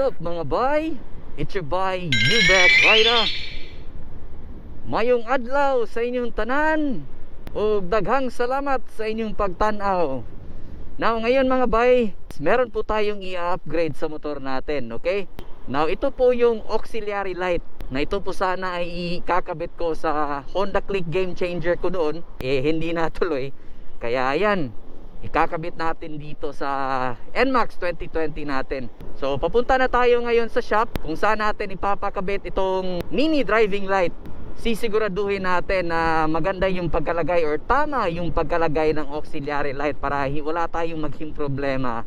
up mga bay? It's your boy, Ubek Raida. Mayong adlaw sa inyong tanan ug daghang salamat sa inyong pagtan-aw. Now ngayon mga bay, meron po tayong i-upgrade sa motor natin, okay? Now ito po yung auxiliary light na ito po sana ay ikakabit ko sa Honda Click Game Changer ko noon. Hindi natuloy. Kaya ayan, ikakabit natin dito sa NMAX 2020 natin. So papunta na tayo ngayon sa shop kung saan natin ipapakabit itong mini driving light. Sisiguraduhin natin na maganda yung pagkalagay or tama yung pagkalagay ng auxiliary light para wala tayong maging problema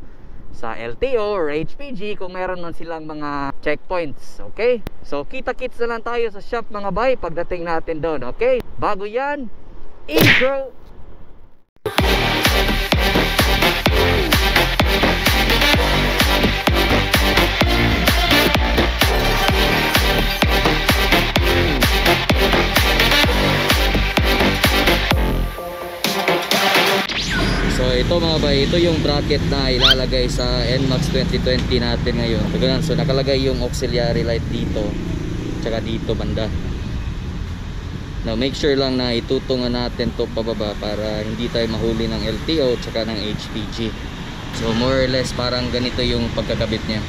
sa LTO or HPG kung meron man silang mga checkpoints. Okay, so kita-kits na lang tayo sa shop mga bay pagdating natin doon. Okay, bago yan, intro. So ito mga bay, ito yung bracket na ilalagay sa NMAX 2020 natin ngayon. So nakalagay yung auxiliary light dito, tsaka dito banda. Now make sure lang na itutungan natin to pababa para hindi tayo mahuli ng LTO tsaka ng HPG. So more or less parang ganito yung pagkakabit niya.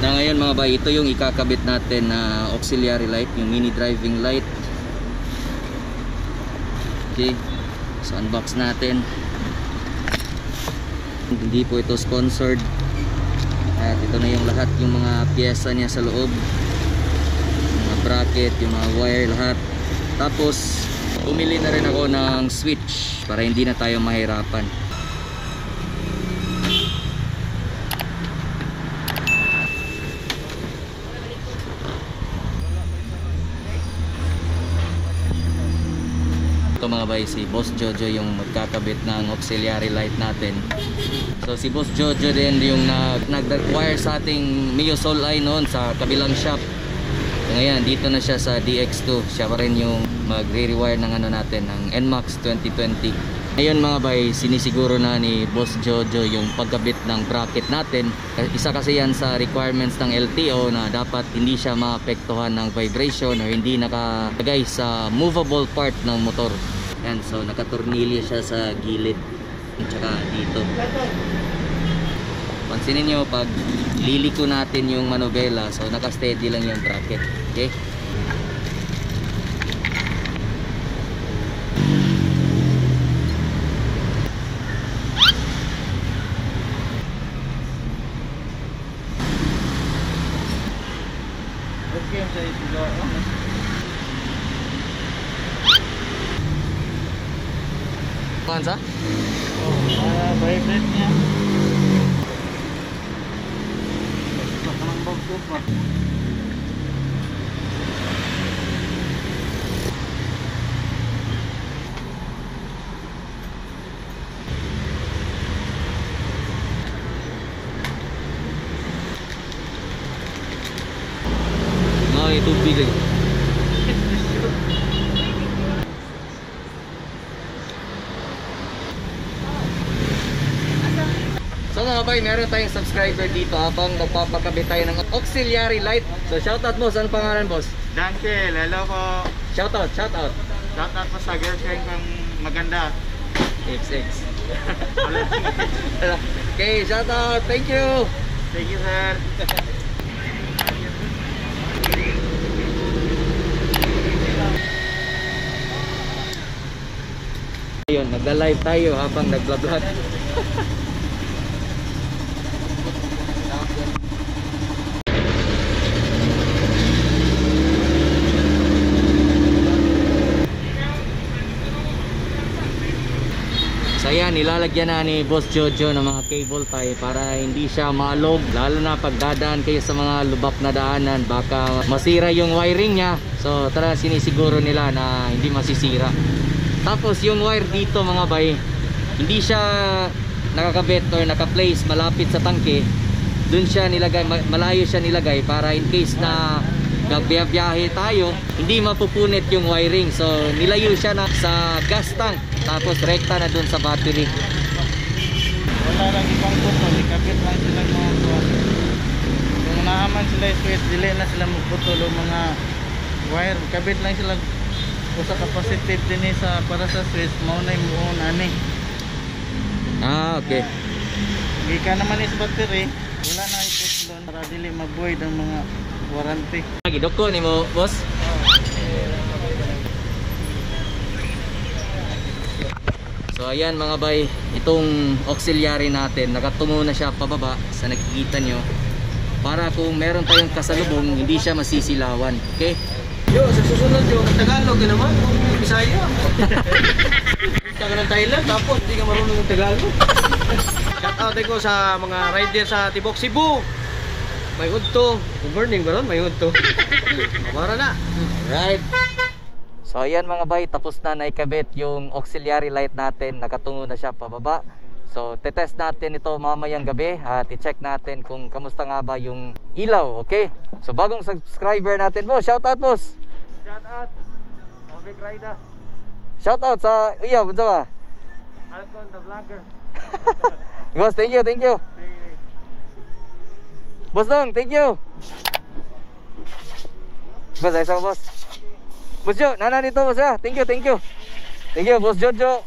Na ngayon mga bay, ito yung ikakabit natin na auxiliary light, yung mini driving light. Okay, so unbox natin. Hindi po ito sponsored. At ito na yung lahat, yung mga pyesa niya sa loob, yung mga bracket, yung mga wire, lahat. Tapos bumili na rin ako ng switch para hindi na tayo mahirapan. Ito mga bay, si Boss Jojo yung magkakabit ng auxiliary light natin. So si Boss Jojo din yung nag-require sa ating Mio Soul Eye noon sa kabilang shop. So ngayon dito na siya sa DX2. Siya pa rin yung magre-rewire ng ano natin, ng NMAX 2020. Ngayon mga bay, sinisiguro na ni Boss Jojo yung pagkabit ng bracket natin. Isa kasi yan sa requirements ng LTO na dapat hindi siya maapektuhan ng vibration o hindi nakalagay sa movable part ng motor. Yan, so nakatornilyo siya sa gilid at saka dito. Pansinin nyo, pag liliko natin yung manobela, so naka-steady lang yung bracket. Okay? Kansa? Vibrate niya. Parang bog pa. Mga itubig lagi. So mga bay, meron tayong subscriber dito habang magpapakabit tayo ng auxiliary light. So shoutout mo, saan pangalan boss? Dankel, hello po. Shoutout. Shoutout po sa girlfriend kong maganda. XX. Okay, shoutout. Thank you. Thank you sir. Ayun, nagla-live tayo habang nagla-vlog. So ayan, nilalagyan na ni Boss Jojo ng mga cable tie para hindi siya maalog, lalo na pag dadaan kayo sa mga lubak na daanan, baka masira yung wiring niya. So tara, sinisiguro nila na hindi masisira. Tapos yung wire dito mga bay, hindi siya nakakabit or naka-place malapit sa tangke. Doon siya nilagay, malayo siya nilagay para in case na gagbiyahe tayo, hindi mapupunit yung wiring. So nilayo siya na sa gas tank, tapos rekta na dun sa battery. Wala lang ibang puto, ikabit lang sila mga naaman sila switch, dili na sila magputol o mga wire. Kabit lang sila usa ka positive din sa para sa switch mao na imong ani. Okay. Gika naman is battery, wala na ipot doon para dili mag-void ang mga warranty. Gidoko nimo, boss. So ayan mga bay, itong auxiliary natin nakatungo na siya pababa sa nakikita nyo, para kung meron tayong kasalubong hindi siya masisilawan. Okay? Yo, sa susunod yung Tagalog ka naman, kung Bisaya. Punta ka ng Thailand, tapos hindi ka marunong ng Tagalog. Shout out ko sa mga rider sa Tibok Cebu. May udto. Good morning ba ron? May udto. Mara na. Right. So ayan mga bay, tapos na naikabit yung auxiliary light natin, nakatungo na siya pababa. So tetest natin ito mamayang gabi at i-check natin kung kamusta nga ba yung ilaw. Okay? So bagong subscriber natin, boss, shout out boss. Shout out. Big Rida. Shout out sa iya, bunsa ba? Alcon the vlogger. Boss, thank you, thank you. Boss Dong, thank you. Boss, ayos ako boss. Boss Jo, nana dito boss ha. Thank you, thank you. Thank you, boss Jojo.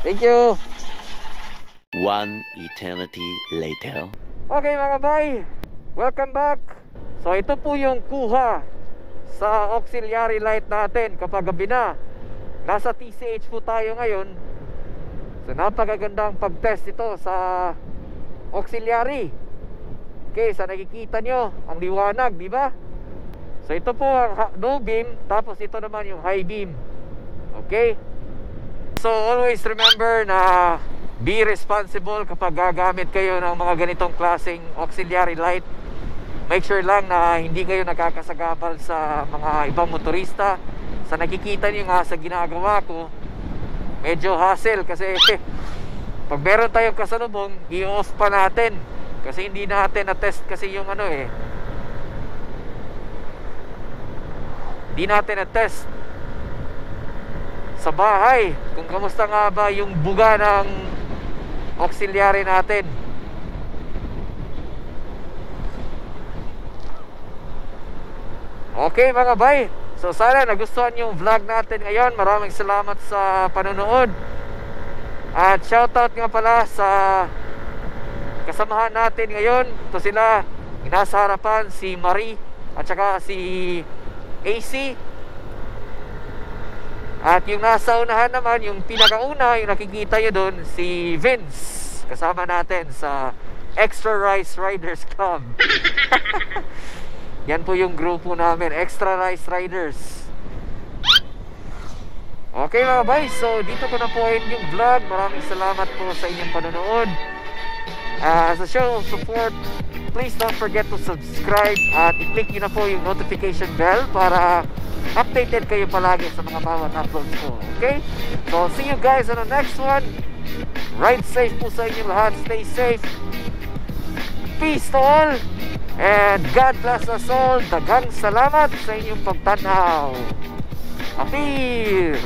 Thank you. One eternity later. Okay mga bay, welcome back. So ito po yung kuha sa auxiliary light natin kapag gabi na. Nasa TCH po tayo ngayon. So napakagandang pag-test ito sa auxiliary. Okay, sa nakikita nyo ang liwanag, di ba? So ito po ang low beam, tapos ito naman yung high beam. Okay? So always remember na be responsible kapag gagamit kayo ng mga ganitong klaseng auxiliary light. Make sure lang na hindi kayo nakakasagabal sa mga ibang motorista. Sa nakikita niyo nga sa ginagawa ko, medyo hassle kasi pag meron tayong kasalubong, i-off pa natin kasi hindi natin na-test kasi yung ano hindi natin na-test sa bahay kung kamusta nga ba yung buga ng auxiliary natin. Okay mga bay, so sana nagustuhan yung vlog natin ngayon. Maraming salamat sa panonood. At shoutout nga pala sa kasamahan natin ngayon. Ito sila, nasa harapan si Marie at saka si AC. At yung nasa unahan naman, yung pinakauna, yung nakikita nyo doon, si Vince. Kasama natin sa Extra Rice Riders Club. Yan po yung grupo namin, Extra Rice Riders. Okay mga bay, so dito ko na po yung vlog. Maraming salamat po sa inyong panonood. As a show of support, please don't forget to subscribe at i-click nyo na po yung notification bell para updated kayo palagi sa mga bawat uploads ko. Okay? So see you guys on the next one. Ride safe po sa inyo lahat. Stay safe. Peace to all. And God bless us all. Daghang salamat sa inyong pagtanaw. Apir!